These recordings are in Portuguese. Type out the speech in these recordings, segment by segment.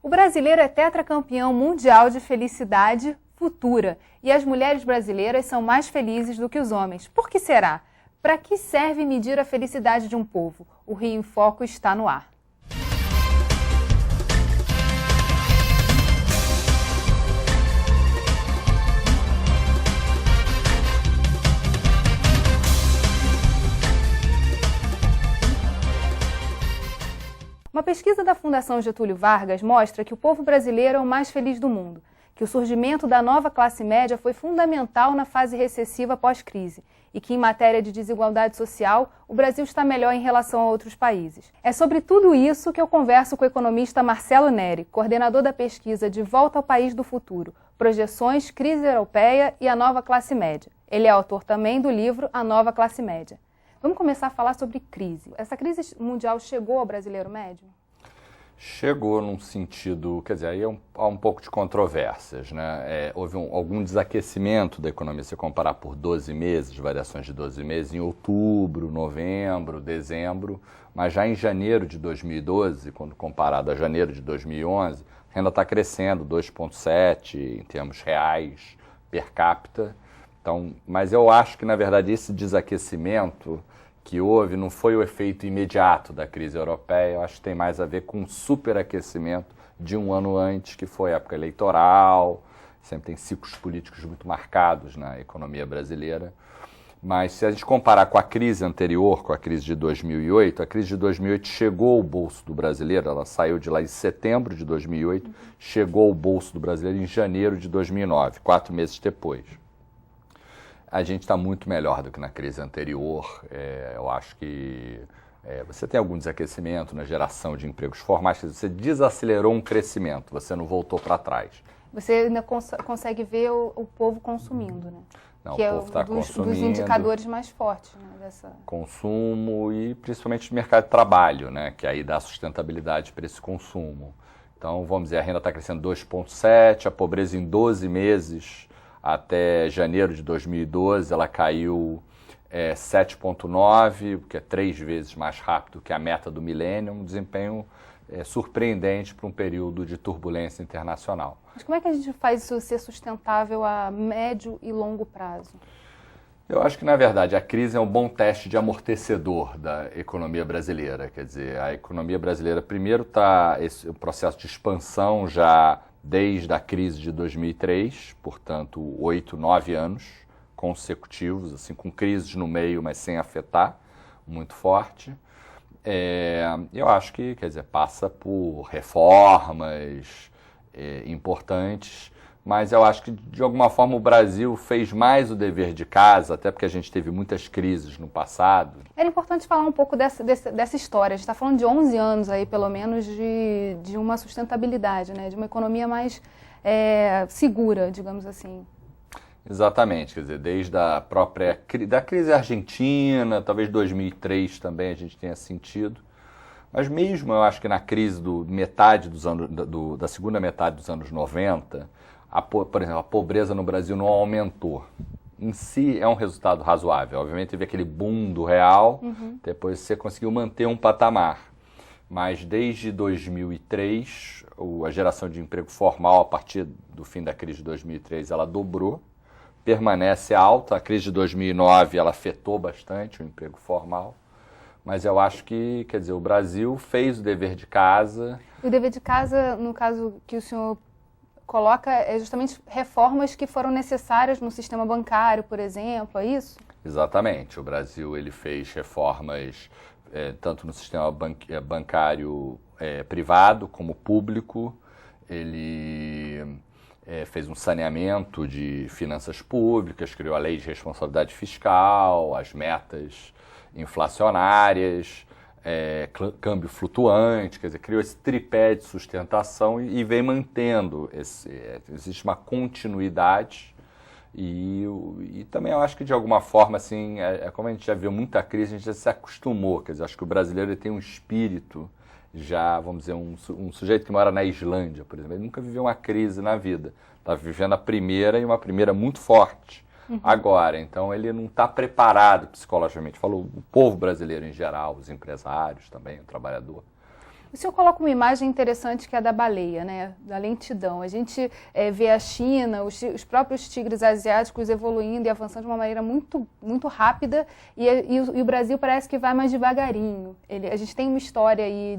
O brasileiro é tetracampeão mundial de felicidade futura e as mulheres brasileiras são mais felizes do que os homens. Por que será? Para que serve medir a felicidade de um povo? O Rio em Foco está no ar. Uma pesquisa da Fundação Getúlio Vargas mostra que o povo brasileiro é o mais feliz do mundo, que o surgimento da nova classe média foi fundamental na fase recessiva pós-crise e que, em matéria de desigualdade social, o Brasil está melhor em relação a outros países. É sobre tudo isso que eu converso com o economista Marcelo Neri, coordenador da pesquisa De Volta ao País do Futuro, Projeções, Crise Europeia e a Nova Classe Média. Ele é autor também do livro A Nova Classe Média. Vamos começar a falar sobre crise. Essa crise mundial chegou ao brasileiro médio? Chegou num sentido, quer dizer, aí há um pouco de controvérsias, né? Houve algum desaquecimento da economia, se comparar por 12 meses, variações de 12 meses, em outubro, novembro, dezembro, mas já em janeiro de 2012, quando comparado a janeiro de 2011, a renda está crescendo 2,7 em termos reais, per capita. Então, mas eu acho que, na verdade, esse desaquecimento que houve não foi o efeito imediato da crise europeia, eu acho que tem mais a ver com o superaquecimento de um ano antes, que foi a época eleitoral, sempre tem ciclos políticos muito marcados na economia brasileira. Mas se a gente comparar com a crise anterior, com a crise de 2008, a crise de 2008 chegou ao bolso do brasileiro, ela saiu de lá em setembro de 2008, chegou ao bolso do brasileiro em janeiro de 2009, 4 meses depois. A gente está muito melhor do que na crise anterior. Eu acho que você tem algum desaquecimento na geração de empregos formais, você desacelerou um crescimento, você não voltou para trás. Você ainda consegue ver o povo consumindo, né? Não, que o povo está consumindo. Dos indicadores mais fortes, né? Consumo e principalmente o mercado de trabalho, né? Que aí dá sustentabilidade para esse consumo. Então, vamos dizer, a renda está crescendo 2,7, a pobreza em 12 meses... Até janeiro de 2012, ela caiu 7,9, o que é 3 vezes mais rápido que a meta do milênio, um desempenho surpreendente para um período de turbulência internacional. Mas como é que a gente faz isso ser sustentável a médio e longo prazo? Eu acho que, na verdade, a crise é um bom teste de amortecedor da economia brasileira. Quer dizer, a economia brasileira, primeiro, está esse processo de expansão já desde a crise de 2003, portanto, 8, 9 anos consecutivos, assim, com crises no meio, mas sem afetar, muito forte. Eu acho que, quer dizer, passa por reformas importantes, mas eu acho que, de alguma forma, o Brasil fez mais o dever de casa, até porque a gente teve muitas crises no passado. Era importante falar um pouco dessa história. A gente está falando de 11 anos, aí, pelo menos, de uma sustentabilidade, né? De uma economia mais segura, digamos assim. Exatamente, quer dizer, desde a própria da crise argentina, talvez 2003 também a gente tenha sentido. Mas mesmo, eu acho que na crise da segunda metade dos anos 90, por exemplo, a pobreza no Brasil não aumentou. Em si é um resultado razoável. Obviamente teve aquele boom do real, depois você conseguiu manter um patamar. Mas desde 2003, a geração de emprego formal, a partir do fim da crise de 2003, ela dobrou, permanece alta. A crise de 2009 ela afetou bastante o emprego formal. Mas eu acho que, quer dizer, o Brasil fez o dever de casa. E o dever de casa, no caso que o senhor coloca, é justamente reformas que foram necessárias no sistema bancário, por exemplo, é isso? Exatamente. O Brasil ele fez reformas tanto no sistema bancário privado como público. Ele fez um saneamento de finanças públicas, criou a lei de responsabilidade fiscal, as metas inflacionárias, câmbio flutuante, quer dizer, criou esse tripé de sustentação e vem mantendo. Existe uma continuidade e também eu acho que de alguma forma, assim, como a gente já viu muita crise, a gente já se acostumou, quer dizer, acho que o brasileiro ele tem um espírito já, vamos dizer, um sujeito que mora na Islândia, por exemplo, ele nunca viveu uma crise na vida, está vivendo a primeira e uma primeira muito forte. Agora, então ele não está preparado psicologicamente, falou o povo brasileiro em geral, os empresários também, o trabalhador, O senhor coloca uma imagem interessante que é a da baleia, né? Da lentidão. A gente vê a China, os próprios tigres asiáticos evoluindo e avançando de uma maneira muito, muito rápida e o Brasil parece que vai mais devagarinho. A gente tem uma história aí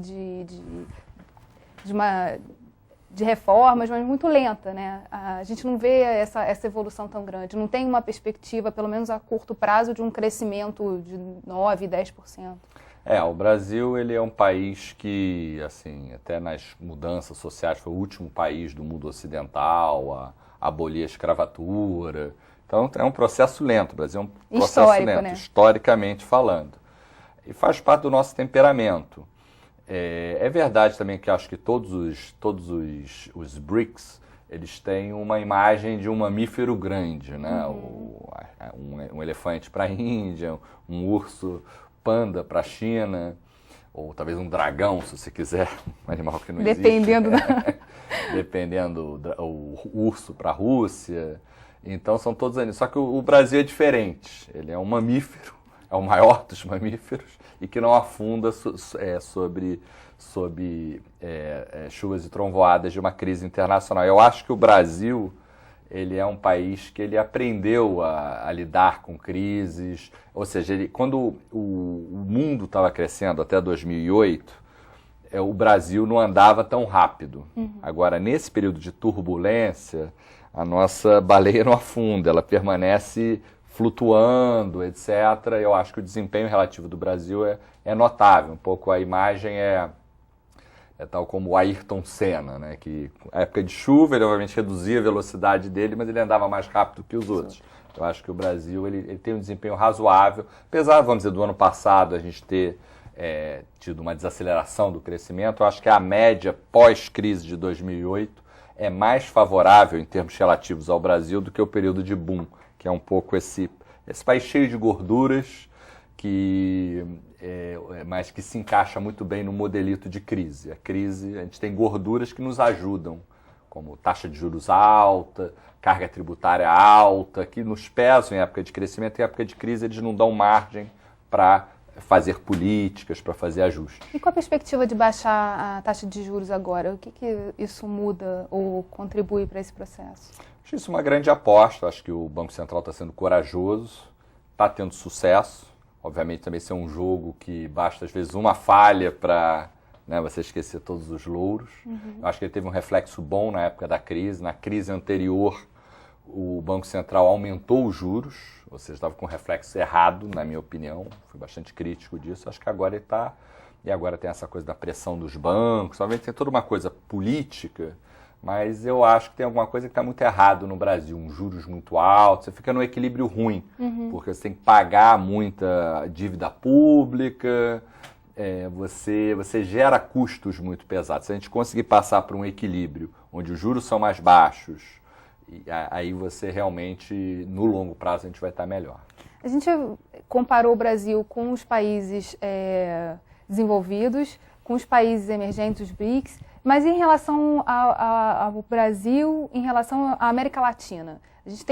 de reformas, mas muito lenta, né? A gente não vê essa evolução tão grande, não tem uma perspectiva, pelo menos a curto prazo, de um crescimento de 9%, 10%. O Brasil ele é um país que, assim, até nas mudanças sociais, foi o último país do mundo ocidental a abolir a escravatura. Então, é um processo lento. O Brasil é um processo lento, né? Historicamente falando. E faz parte do nosso temperamento. É verdade também que acho que todos os BRICS, eles têm uma imagem de um mamífero grande, né? Um elefante para a Índia, um urso panda para a China, ou talvez um dragão, se você quiser, um animal que não dependendo existe. Dependendo, o urso para a Rússia. Então são todos animais. Só que o Brasil é diferente. Ele é um mamífero, é o maior dos mamíferos e que não afunda sob chuvas e trovoadas de uma crise internacional. Eu acho que o Brasil ele é um país que ele aprendeu a lidar com crises, ou seja, quando o mundo estava crescendo até 2008, o Brasil não andava tão rápido. Agora, nesse período de turbulência, a nossa baleia não afunda, ela permanece flutuando, etc. Eu acho que o desempenho relativo do Brasil é notável. Um pouco a imagem é tal como o Ayrton Senna, né? Que na época de chuva ele obviamente reduzia a velocidade dele, mas ele andava mais rápido que os outros. Eu acho que o Brasil ele tem um desempenho razoável, apesar, vamos dizer, do ano passado a gente ter tido uma desaceleração do crescimento. Eu acho que a média pós-crise de 2008 é mais favorável em termos relativos ao Brasil do que o período de boom, que é um pouco esse país cheio de gorduras, mas que se encaixa muito bem no modelito de crise. A crise, a gente tem gorduras que nos ajudam, como taxa de juros alta, carga tributária alta, que nos pesam em época de crescimento. Em época de crise eles não dão margem para fazer políticas, para fazer ajustes. E com a perspectiva de baixar a taxa de juros agora, o que isso muda ou contribui para esse processo? Acho isso uma grande aposta. Acho que o Banco Central está sendo corajoso, está tendo sucesso. Obviamente também isso é um jogo que basta às vezes uma falha para você esquecer todos os louros. Eu acho que ele teve um reflexo bom na época da crise. Na crise anterior, o Banco Central aumentou os juros, ou seja, estava com um reflexo errado, na minha opinião. Fui bastante crítico disso. Acho que agora ele está... E agora tem essa coisa da pressão dos bancos. Obviamente tem toda uma coisa política, mas eu acho que tem alguma coisa que está muito errado no Brasil. Juros muito altos, você fica num equilíbrio ruim, porque você tem que pagar muita dívida pública, você gera custos muito pesados. Se a gente conseguir passar para um equilíbrio onde os juros são mais baixos, aí você realmente, no longo prazo, a gente vai estar melhor. A gente comparou o Brasil com os países desenvolvidos, com os países emergentes, os BRICS, mas em relação ao Brasil, em relação à América Latina, a gente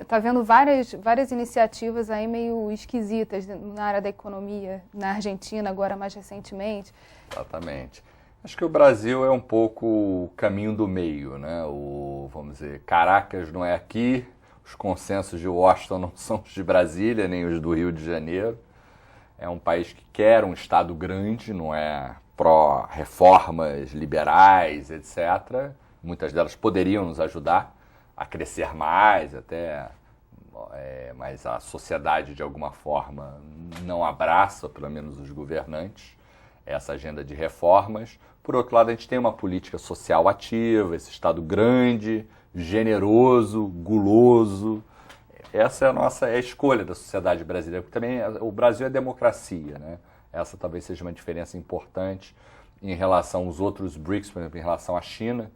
está vendo várias iniciativas aí meio esquisitas na área da economia, na Argentina agora mais recentemente. Exatamente. Acho que o Brasil é um pouco o caminho do meio, né? Vamos dizer, Caracas não é aqui, os consensos de Washington não são os de Brasília, nem os do Rio de Janeiro. É um país que quer um Estado grande, não é pró-reformas liberais, etc. Muitas delas poderiam nos ajudar a crescer mais, mas a sociedade, de alguma forma, não abraça, pelo menos os governantes, essa agenda de reformas. Por outro lado, a gente tem uma política social ativa, esse Estado grande, generoso, guloso. Essa é a escolha da sociedade brasileira, porque também o Brasil é democracia, né? Essa talvez seja uma diferença importante em relação aos outros BRICS, por exemplo, em relação à China.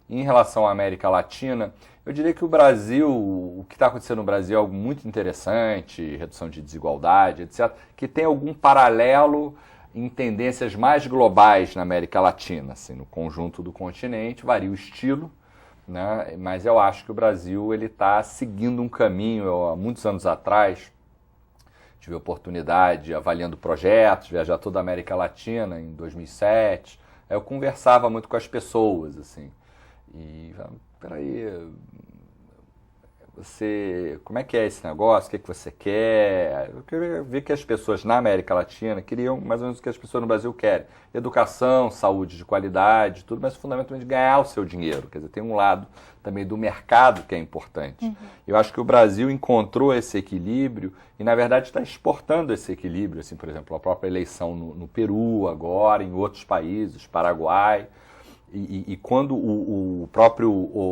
Em relação à América Latina, eu diria que o que está acontecendo no Brasil é algo muito interessante, redução de desigualdade, etc., que tem algum paralelo em tendências mais globais na América Latina, assim, no conjunto do continente, varia o estilo, né? Mas eu acho que o Brasil está seguindo um caminho. Há muitos anos atrás, tive a oportunidade, avaliando projetos, viajar toda a América Latina em 2007. Aí eu conversava muito com as pessoas, assim. E, peraí, como é que é esse negócio? O que você quer? Eu queria ver que as pessoas na América Latina queriam mais ou menos o que as pessoas no Brasil querem. Educação, saúde de qualidade, tudo, mas fundamentalmente ganhar o seu dinheiro. Quer dizer, tem um lado também do mercado que é importante. Uhum. Eu acho que o Brasil encontrou esse equilíbrio e, na verdade, está exportando esse equilíbrio. Assim, por exemplo, a própria eleição no Peru agora, em outros países, Paraguai. E quando o próprio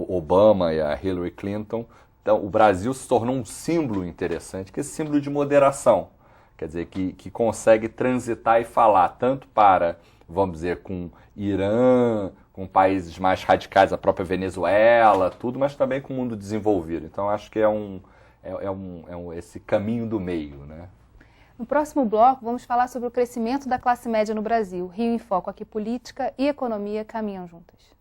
Obama e a Hillary Clinton... Então, o Brasil se tornou um símbolo interessante, que é esse símbolo de moderação. Quer dizer, que consegue transitar e falar tanto para, vamos dizer, com Irã, com países mais radicais, a própria Venezuela, tudo, mas também com o mundo desenvolvido. Então, acho que é esse caminho do meio, né? No próximo bloco, vamos falar sobre o crescimento da classe média no Brasil. Rio em Foco, aqui política e economia caminham juntas.